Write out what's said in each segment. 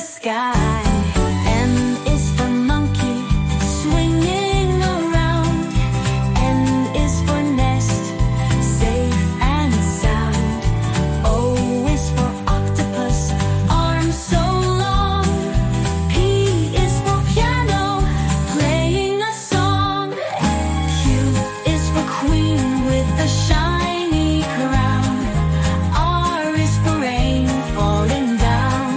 sky. M is for monkey, swinging around. N is for nest, safe and sound. O is for octopus, arms so long. P is for piano, playing a song. Q is for queen with a shiny crown. R is for rain falling down.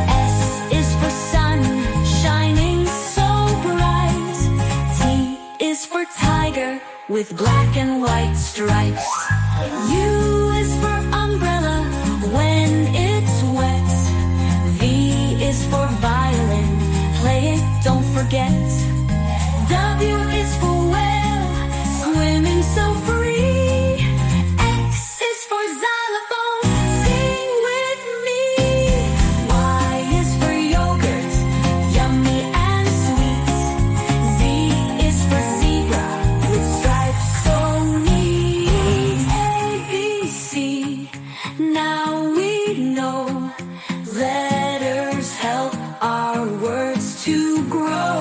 S is for sun shining so bright. T is for tiger with black and white stripes. U is for umbrella when it's wet. V is for violin, play it, don't forget. W is for whale, swimming so free. X is for xylophone, sing with me. Y is for yogurt, yummy and sweet. Z is for zebra, with stripes so neat. A, B, C, now we know. Letters help our words to grow.